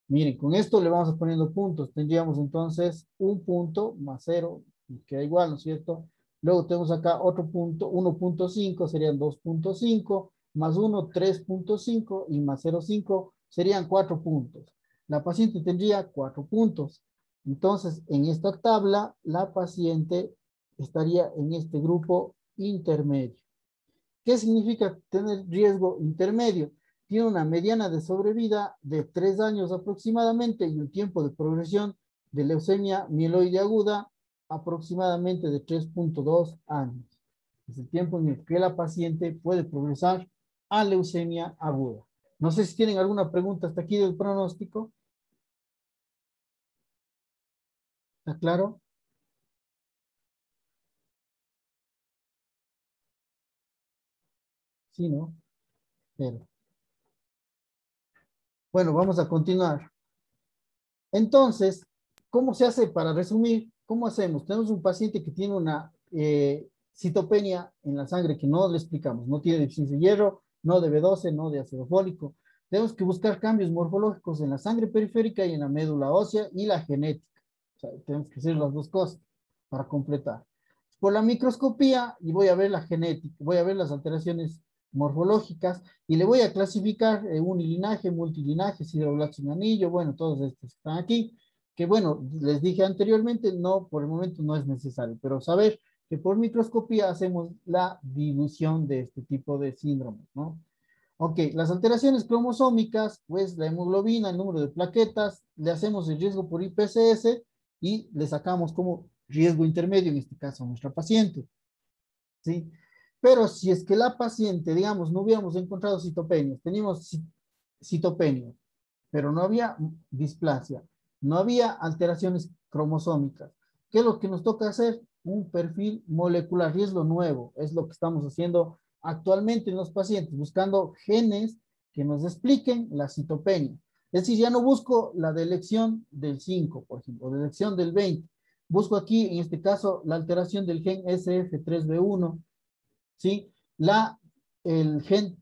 Miren, con esto le vamos a poniendo puntos. Tendríamos entonces un punto más 0, queda igual, ¿no es cierto? Luego tenemos acá otro punto, 1.5 serían 2.5, más 1, 3.5 y más 0.5 serían 4 puntos. La paciente tendría 4 puntos. Entonces, en esta tabla, la paciente estaría en este grupo intermedio. ¿Qué significa tener riesgo intermedio? Tiene una mediana de sobrevida de 3 años aproximadamente y un tiempo de progresión de leucemia mieloide aguda aproximadamente de 3.2 años. Es el tiempo en el que la paciente puede progresar a leucemia aguda. No sé si tienen alguna pregunta hasta aquí del pronóstico. ¿Está claro? Sí, ¿no? Pero. Bueno, vamos a continuar. Entonces, ¿cómo se hace? Para resumir, ¿cómo hacemos? Tenemos un paciente que tiene una citopenia en la sangre que no le explicamos, no tiene deficiencia de hierro, no de B12, no de ácido fólico. Tenemos que buscar cambios morfológicos en la sangre periférica y en la médula ósea y la genética. O sea, tenemos que hacer las dos cosas para completar. Por la microscopía, y voy a ver la genética, voy a ver las alteraciones morfológicas y le voy a clasificar unilinaje, multilinaje, sideroblastos sin anillo, bueno, todos estos están aquí, que bueno, les dije anteriormente, no, por el momento no es necesario, pero saber que por microscopía hacemos la dilución de este tipo de síndromes, ¿no? Ok, las alteraciones cromosómicas, pues la hemoglobina, el número de plaquetas, le hacemos el riesgo por IPSS y le sacamos como riesgo intermedio, en este caso a nuestra paciente, ¿sí? Pero si es que la paciente, digamos, no hubiéramos encontrado citopenias, teníamos citopenia, pero no había displasia, no había alteraciones cromosómicas. ¿Qué es lo que nos toca hacer? Un perfil molecular, y es lo nuevo, es lo que estamos haciendo actualmente en los pacientes, buscando genes que nos expliquen la citopenia. Es decir, ya no busco la delección del 5, por ejemplo, o delección del 20. Busco aquí, en este caso, la alteración del gen SF3B1, ¿sí? La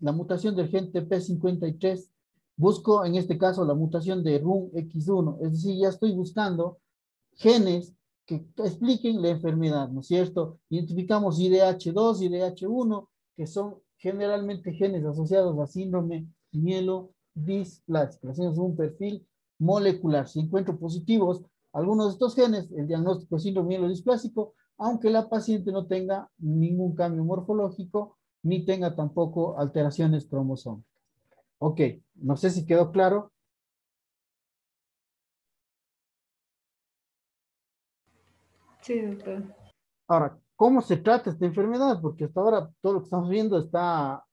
mutación del gen TP53. Busco, en este caso, la mutación de RUNX1. Es decir, ya estoy buscando genes que expliquen la enfermedad, ¿no es cierto? Identificamos IDH2, IDH1, que son generalmente genes asociados a síndrome mielodisplásico. Hacemos un perfil molecular. Si encuentro positivos algunos de estos genes, el diagnóstico de síndrome mielodisplásico, aunque la paciente no tenga ningún cambio morfológico, ni tenga tampoco alteraciones cromosómicas. Ok, no sé si quedó claro. Sí, doctor. Ahora, ¿cómo se trata esta enfermedad? Porque hasta ahora todo lo que estamos viendo está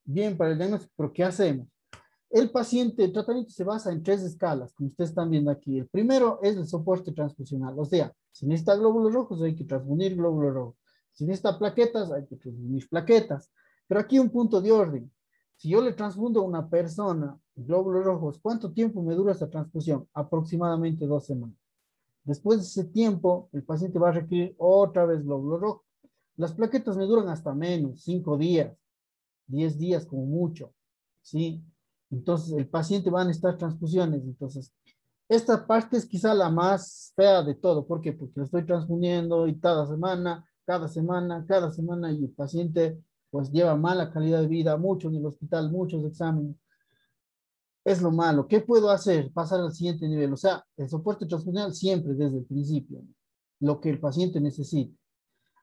bien para el diagnóstico, pero ¿qué hacemos? El paciente, el tratamiento se basa en 3 escalas, como ustedes están viendo aquí. El primero es el soporte transfusional, o sea, si necesita glóbulos rojos hay que transfundir glóbulos rojos. Si necesita plaquetas, hay que transfundir plaquetas. Pero aquí un punto de orden. Si yo le transfundo a una persona glóbulos rojos, ¿cuánto tiempo me dura esta transfusión? Aproximadamente 2 semanas. Después de ese tiempo, el paciente va a requerir otra vez glóbulos rojos. Las plaquetas me duran hasta menos, 5 días, 10 días como mucho, ¿sí? Entonces, el paciente va a necesitar transfusiones. Entonces, esta parte es quizá la más fea de todo. ¿Por qué? Porque lo estoy transfundiendo y cada semana, y el paciente pues lleva mala calidad de vida, mucho en el hospital, muchos exámenes. Es lo malo. ¿Qué puedo hacer? Pasar al siguiente nivel. O sea, el soporte transfusional siempre desde el principio, lo que el paciente necesita.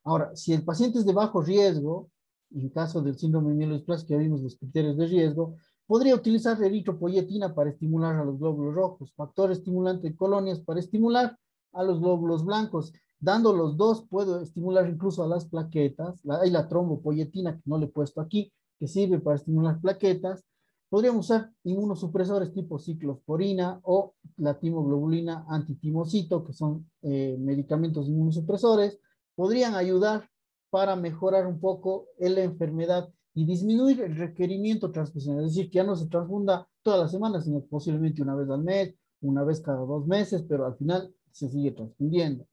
Ahora, si el paciente es de bajo riesgo, en caso del síndrome mielodisplásico, que vimos los criterios de riesgo, podría utilizar eritropoyetina para estimular a los glóbulos rojos, factor estimulante de colonias para estimular a los glóbulos blancos. Dando los dos, puedo estimular incluso a las plaquetas. Hay la trombopoyetina, que no le he puesto aquí, que sirve para estimular plaquetas. Podríamos usar inmunosupresores tipo ciclosporina o la timoglobulina antitimocito, que son medicamentos inmunosupresores. Podrían ayudar para mejorar un poco la enfermedad y disminuir el requerimiento transfusional. Es decir, que ya no se transfunda todas las semanas, sino posiblemente una vez al mes, una vez cada 2 meses, pero al final se sigue transfundiendo,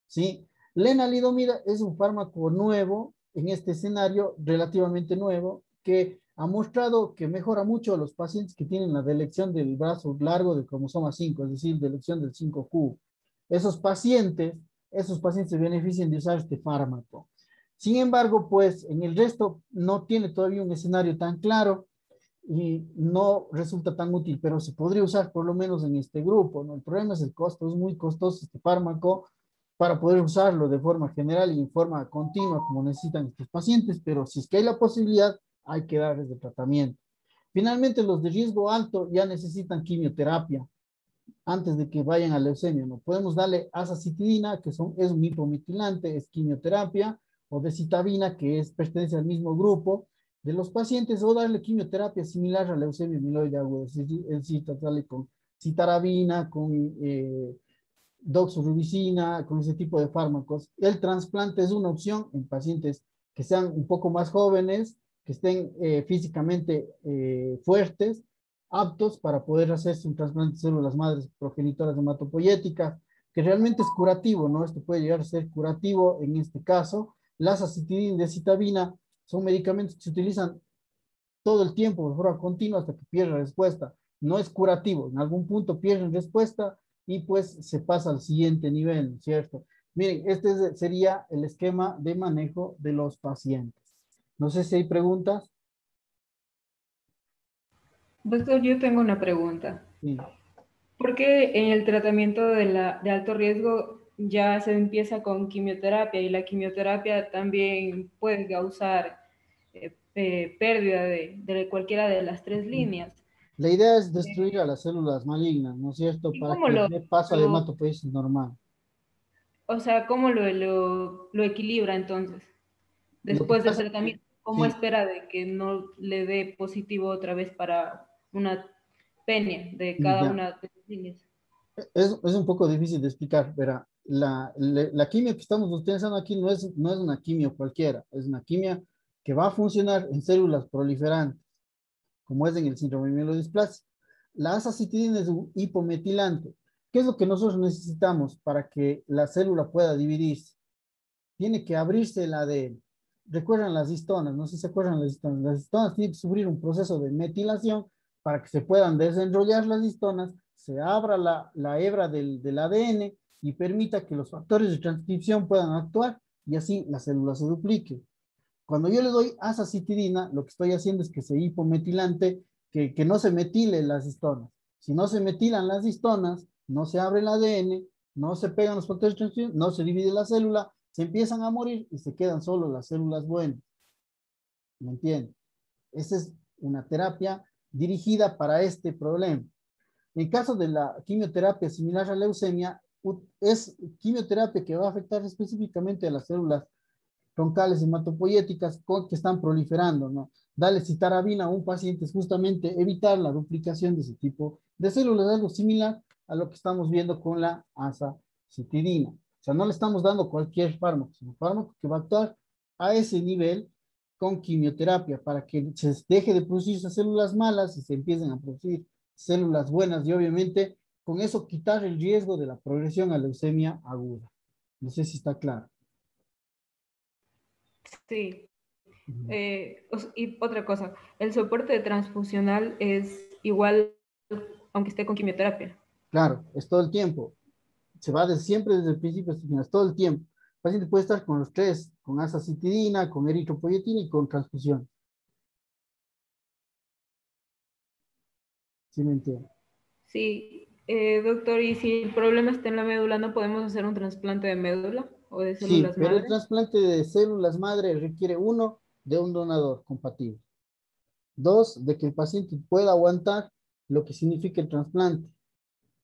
¿sí? Lenalidomida es un fármaco nuevo, en este escenario relativamente nuevo, que ha mostrado que mejora mucho a los pacientes que tienen la delección del brazo largo del cromosoma 5, es decir, delección del 5q. Esos pacientes se benefician de usar este fármaco. Sin embargo, pues en el resto no tiene todavía un escenario tan claro y no resulta tan útil, pero se podría usar por lo menos en este grupo, ¿no? El problema es el costo, es muy costoso este fármaco para poder usarlo de forma general y en forma continua como necesitan estos pacientes, pero si es que hay la posibilidad, hay que darles de tratamiento. Finalmente, los de riesgo alto ya necesitan quimioterapia antes de que vayan a leucemia, ¿no? Podemos darle azacitidina, que es un hipometilante, es quimioterapia, o decitabina, que pertenece al mismo grupo de los pacientes, o darle quimioterapia similar a leucemia mieloide aguda, es decir, tratarle con citarabina, con doxorubicina, con ese tipo de fármacos. El trasplante es una opción en pacientes que sean un poco más jóvenes, que estén físicamente fuertes, aptos para poder hacerse un trasplante de células madres progenitoras hematopoyéticas. que realmente es curativo, ¿no? Esto puede llegar a ser curativo en este caso. Las acitidina y decitabina son medicamentos que se utilizan todo el tiempo de forma continua hasta que pierden respuesta. No es curativo, en algún punto pierden respuesta y pues se pasa al siguiente nivel, ¿cierto? Miren, este sería el esquema de manejo de los pacientes. No sé si hay preguntas. Doctor, yo tengo una pregunta. Sí. ¿Por qué en el tratamiento de alto riesgo ya se empieza con quimioterapia y la quimioterapia también puede causar pérdida de cualquiera de las tres líneas? La idea es destruir a las células malignas, ¿no es cierto? ¿Y Para cómo que dé paso a lo- hematopoiesis normal. o sea, cómo lo equilibra entonces? Lo que Después del pasa es que, tratamiento, ¿cómo sí, espera de que no le dé positivo otra vez para una penia de cada ya. una de las líneas? Es un poco difícil de explicar, verá. La quimio que estamos utilizando aquí no es una quimio cualquiera, es una quimio que va a funcionar en células proliferantes, como es en el síndrome de mielodisplasia. La azacitidina es un hipometilante. ¿Qué es lo que nosotros necesitamos para que la célula pueda dividirse? Tiene que abrirse el ADN. Recuerdan las histonas, no sé si se acuerdan las histonas. Las histonas tienen que sufrir un proceso de metilación para que se puedan desenrollar las histonas, se abra la hebra del ADN y permita que los factores de transcripción puedan actuar y así la célula se duplique. Cuando yo le doy azacitidina, lo que estoy haciendo es que se hipometilante, que no se metile las histonas. Si no se metilan las histonas, no se abre el ADN, no se pegan los factores de transcripción, no se divide la célula, se empiezan a morir y se quedan solo las células buenas. ¿Me entienden? Esa es una terapia dirigida para este problema. En caso de la quimioterapia similar a leucemia, es quimioterapia que va a afectar específicamente a las células troncales hematopoyéticas que están proliferando, ¿no? Darle citarabina a un paciente es justamente evitar la duplicación de ese tipo de células, algo similar a lo que estamos viendo con la azacitidina. O sea, no le estamos dando cualquier fármaco, sino un fármaco que va a actuar a ese nivel con quimioterapia para que se deje de producir esas células malas y se empiecen a producir células buenas y obviamente con eso quitar el riesgo de la progresión a leucemia aguda. No sé si está claro. Sí. Y otra cosa, el soporte transfusional es igual aunque esté con quimioterapia. Claro, es todo el tiempo. Se va siempre desde el principio hasta el final, todo el tiempo. El paciente puede estar con los tres, con azacitidina, con eritropoyetina y con transfusión. ¿Sí me entiende? Sí, doctor, y si el problema está en la médula, ¿no podemos hacer un trasplante de médula o de Sí, células pero el madre? trasplante de células madre requiere, uno, de un donador compatible. Dos, de que el paciente pueda aguantar lo que significa el trasplante.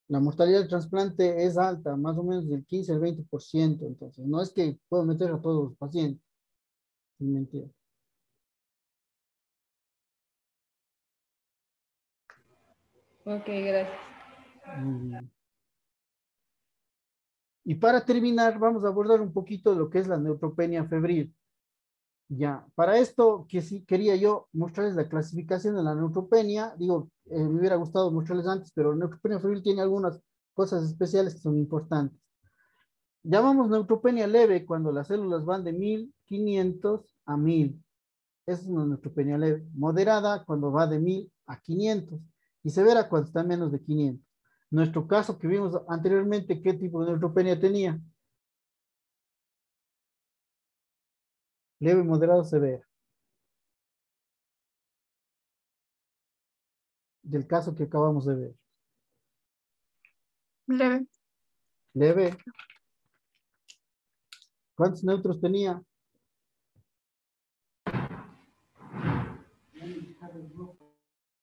La mortalidad del trasplante es alta, más o menos del 15 al 20%. Entonces, no es que puedo meter a todos los pacientes. ¿Sí me entiende? Ok, gracias. Muy bien. Y para terminar, vamos a abordar un poquito de lo que es la neutropenia febril. Ya, para esto que sí quería yo mostrarles la clasificación de la neutropenia. Digo, me hubiera gustado mostrarles antes, pero la neutropenia febril tiene algunas cosas especiales que son importantes. Llamamos neutropenia leve cuando las células van de 1500 a 1000. Esa es una neutropenia leve. Moderada cuando va de 1000 a 500. Y severa cuando está menos de 500. Nuestro caso que vimos anteriormente, ¿qué tipo de neutropenia tenía? Leve, moderado, severa. Del caso que acabamos de ver. Leve. Leve. ¿Cuántos neutros tenía?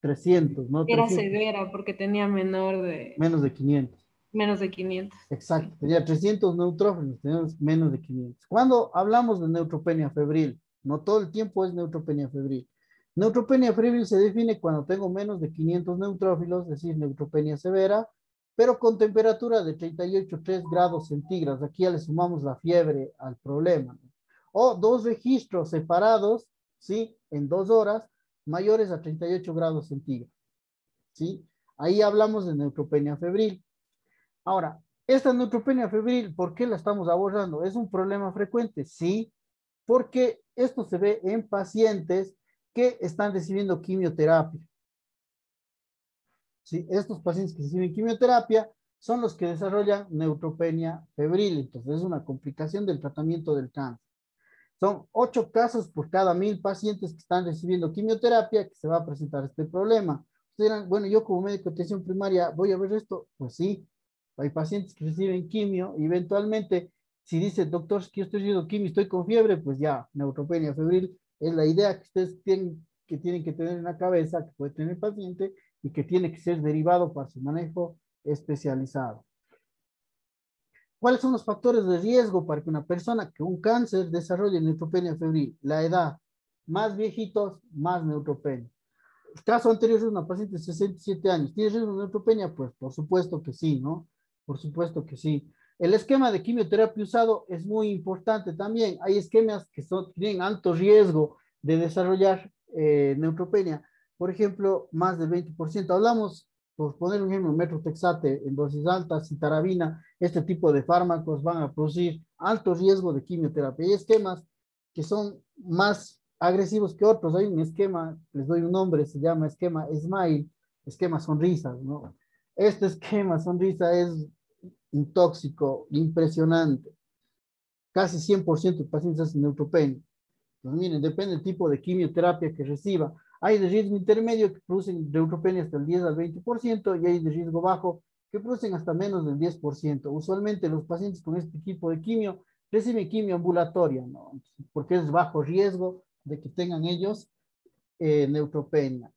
300, ¿no? Era 300, severa porque tenía menos de 500. menos de 500. Sí. Exacto, tenía 300 neutrófilos, tenemos menos de 500. Cuando hablamos de neutropenia febril, no todo el tiempo es neutropenia febril. Neutropenia febril se define cuando tengo menos de 500 neutrófilos, es decir, neutropenia severa, pero con temperatura de 38,3 grados centígrados. Aquí ya le sumamos la fiebre al problema, ¿no? O dos registros separados, ¿sí? En 2 horas, mayores a 38 grados centígrados, ¿sí? Ahí hablamos de neutropenia febril. Ahora, Esta neutropenia febril, ¿por qué la estamos abordando? ¿Es un problema frecuente? Sí, porque esto se ve en pacientes que están recibiendo quimioterapia. ¿Sí? Estos pacientes que reciben quimioterapia son los que desarrollan neutropenia febril. Entonces, es una complicación del tratamiento del cáncer. Son 8 casos por cada 1000 pacientes que están recibiendo quimioterapia que se va a presentar este problema. Ustedes dirán, bueno, yo como médico de atención primaria voy a ver esto. Pues sí, hay pacientes que reciben quimio y eventualmente, si dice, doctor, que yo estoy recibiendo quimio y estoy con fiebre, pues ya, neutropenia febril es la idea que ustedes tienen que tener en la cabeza, que puede tener el paciente y que tiene que ser derivado para su manejo especializado. ¿Cuáles son los factores de riesgo para que una persona con un cáncer desarrolle neutropenia febril? La edad. Más viejitos, más neutropenia. El caso anterior es una paciente de 67 años. ¿Tiene riesgo de neutropenia? Pues por supuesto que sí, ¿no? Por supuesto que sí. El esquema de quimioterapia usado es muy importante también. Hay esquemas que tienen alto riesgo de desarrollar neutropenia. Por ejemplo, más del 20%. Hablamos, por poner un ejemplo, metotrexate en dosis altas, citarabina, este tipo de fármacos van a producir alto riesgo de quimioterapia. Hay esquemas que son más agresivos que otros. Hay un esquema, les doy un nombre, se llama esquema SMILE, esquema sonrisas, ¿no? Este esquema sonrisa es un tóxico impresionante. Casi 100% de pacientes hacen neutropenia. Entonces, miren, depende del tipo de quimioterapia que reciba. Hay de riesgo intermedio que producen neutropenia hasta el 10 al 20% y hay de riesgo bajo que producen hasta menos del 10%. Usualmente los pacientes con este tipo de quimio reciben quimio ambulatoria, ¿no? Porque es bajo riesgo de que tengan ellos neutropenia.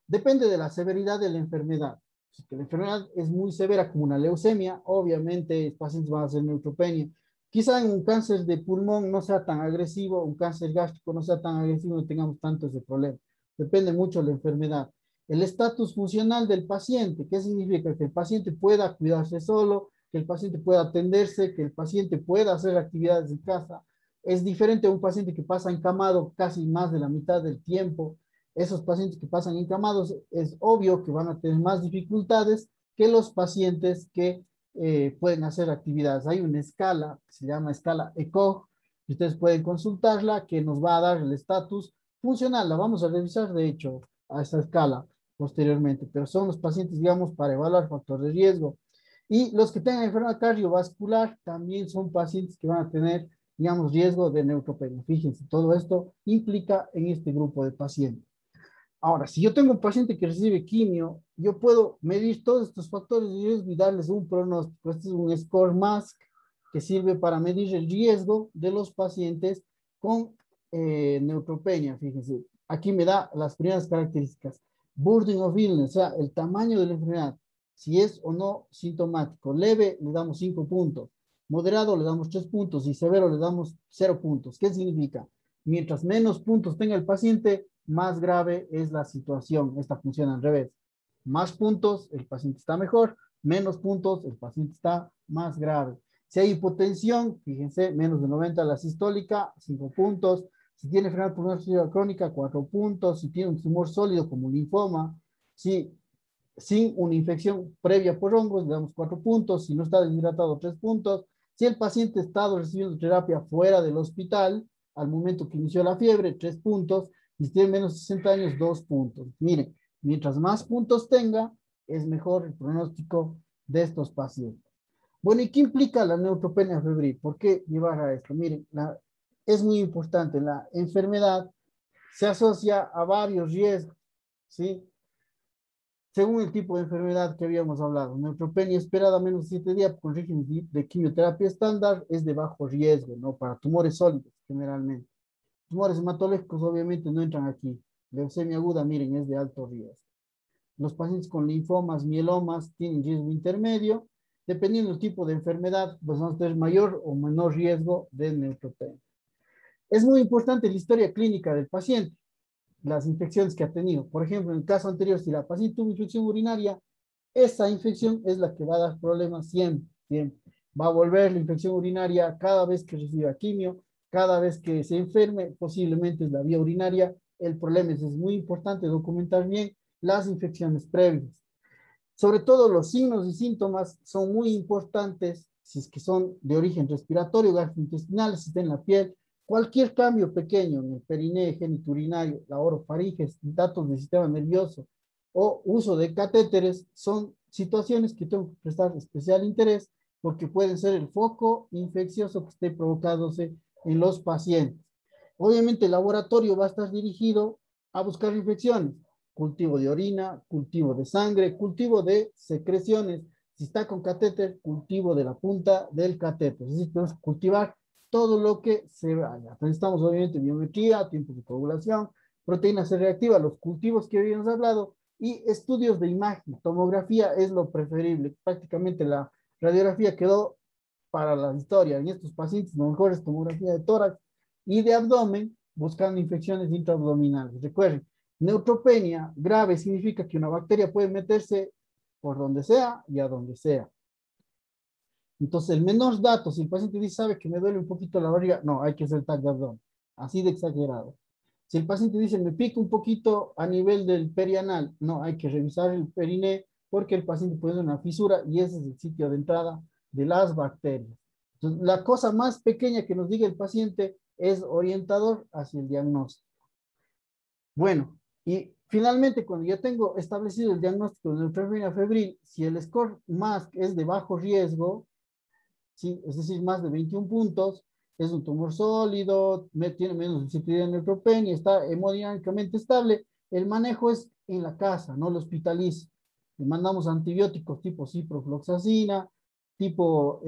Depende de la severidad de la enfermedad. Si la enfermedad es muy severa como una leucemia, obviamente los pacientes van a hacer neutropenia. Quizá en un cáncer de pulmón no sea tan agresivo, un cáncer gástrico no sea tan agresivo, no tengamos tanto ese problema. Depende mucho de la enfermedad. El estatus funcional del paciente, ¿qué significa? Que el paciente pueda cuidarse solo, que el paciente pueda atenderse, que el paciente pueda hacer actividades en casa. Es diferente a un paciente que pasa encamado casi más de la mitad del tiempo. Esos pacientes que pasan encamados es obvio que van a tener más dificultades que los pacientes que pueden hacer actividades. Hay una escala que se llama escala ECOG, que ustedes pueden consultarla, que nos va a dar el estatus funcional. La vamos a revisar, de hecho, a esta escala posteriormente, pero son los pacientes, digamos, para evaluar factores de riesgo. Y los que tengan enfermedad cardiovascular también son pacientes que van a tener, digamos, riesgo de neutropenia. Fíjense, todo esto implica en este grupo de pacientes. Ahora, si yo tengo un paciente que recibe quimio, yo puedo medir todos estos factores de riesgo y darles un pronóstico. Este es un score mask que sirve para medir el riesgo de los pacientes con neutropenia. Fíjense, aquí me da las primeras características. Burden of illness, o sea, el tamaño de la enfermedad, si es o no sintomático. Leve, le damos 5 puntos. Moderado, le damos 3 puntos. Y severo, le damos 0 puntos. ¿Qué significa? Mientras menos puntos tenga el paciente, más grave es la situación. Esta funciona al revés. Más puntos, el paciente está mejor. Menos puntos, el paciente está más grave. Si hay hipotensión, fíjense, menos de 90 la sistólica, 5 puntos. Si tiene enfermedad pulmonar crónica, 4 puntos. Si tiene un tumor sólido como un linfoma, si sin una infección previa por hongos, le damos 4 puntos. Si no está deshidratado, 3 puntos. Si el paciente ha estado recibiendo terapia fuera del hospital, al momento que inició la fiebre, 3 puntos. Y si tiene menos de 60 años, 2 puntos. Miren, mientras más puntos tenga, es mejor el pronóstico de estos pacientes. Bueno, ¿y qué implica la neutropenia febril? ¿Por qué llevar a esto? Miren, es muy importante. La enfermedad se asocia a varios riesgos, ¿sí? Según el tipo de enfermedad que habíamos hablado. Neutropenia esperada menos de 7 días con régimen de quimioterapia estándar es de bajo riesgo, ¿no? Para tumores sólidos, generalmente. Tumores hematológicos obviamente no entran aquí. Leucemia aguda, miren, es de alto riesgo. Los pacientes con linfomas, mielomas tienen riesgo intermedio. Dependiendo del tipo de enfermedad, pues vamos a tener mayor o menor riesgo de neutropenia. Es muy importante la historia clínica del paciente, las infecciones que ha tenido. Por ejemplo, en el caso anterior, si la paciente tuvo infección urinaria, esa infección es la que va a dar problemas siempre, siempre. Va a volver la infección urinaria cada vez que reciba quimio, cada vez que se enferme, posiblemente es la vía urinaria. El problema es muy importante documentar bien las infecciones previas. Sobre todo los signos y síntomas son muy importantes si es que son de origen respiratorio, gastrointestinal, si está en la piel. Cualquier cambio pequeño en el perineo, geniturinario, la orofaringe, datos del sistema nervioso o uso de catéteres son situaciones que tengo que prestar especial interés porque pueden ser el foco infeccioso que esté provocándose en los pacientes. Obviamente el laboratorio va a estar dirigido a buscar infecciones, cultivo de orina, cultivo de sangre, cultivo de secreciones. Si está con catéter, cultivo de la punta del catéter. Es decir, tenemos que cultivar todo lo que se vaya. Necesitamos obviamente biometría, tiempos de coagulación, proteína C reactiva, los cultivos que habíamos hablado y estudios de imagen. Tomografía es lo preferible. Prácticamente la radiografía quedó para la historia. En estos pacientes, lo mejor es tomografía de tórax y de abdomen, buscando infecciones intraabdominales. Recuerden, neutropenia grave significa que una bacteria puede meterse por donde sea y a donde sea. Entonces, el menor dato, si el paciente dice, sabe que me duele un poquito la barriga, no, hay que hacer TAC de abdomen. Así de exagerado. Si el paciente dice, me pica un poquito a nivel del perianal, no, hay que revisar el periné porque el paciente puede tener una fisura y ese es el sitio de entrada de las bacterias. Entonces, la cosa más pequeña que nos diga el paciente es orientador hacia el diagnóstico. Bueno, y finalmente, cuando ya tengo establecido el diagnóstico de neutropenia febril, si el score más es de bajo riesgo, ¿sí? Es decir, más de 21 puntos, es un tumor sólido, tiene menos de 7 días de neutropenia, está hemodinámicamente estable, el manejo es en la casa, no lo hospitaliza. Le mandamos antibióticos tipo ciprofloxacina, tipo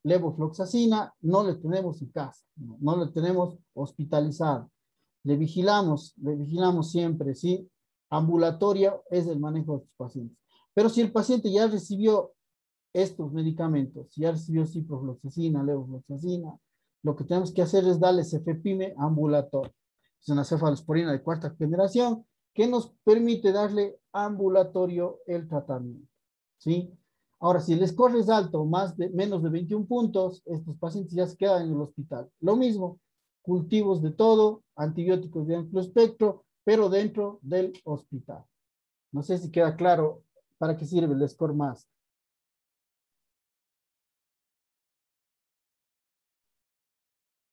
levofloxacina, no le tenemos en casa, no le tenemos hospitalizado. Le vigilamos siempre, ¿sí? Ambulatorio es el manejo de los pacientes. Pero si el paciente ya recibió estos medicamentos, ya recibió ciprofloxacina, levofloxacina, lo que tenemos que hacer es darle cefepime ambulatorio. Es una cefalosporina de cuarta generación que nos permite darle ambulatorio el tratamiento, ¿sí? Ahora, si el score es alto, menos de 21 puntos, estos pacientes ya se quedan en el hospital. Lo mismo, cultivos de todo, antibióticos de amplio espectro, pero dentro del hospital. No sé si queda claro para qué sirve el score más.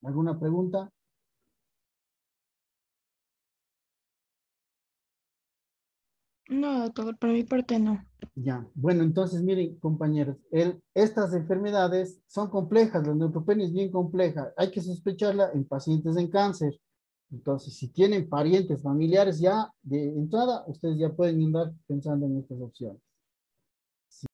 ¿Alguna pregunta? No, doctor, por mi parte no. Ya, bueno, entonces miren, compañeros, estas enfermedades son complejas, la neutropenia es bien compleja, hay que sospecharla en pacientes en cáncer. Entonces, si tienen parientes, familiares ya de entrada, ustedes ya pueden andar pensando en estas opciones.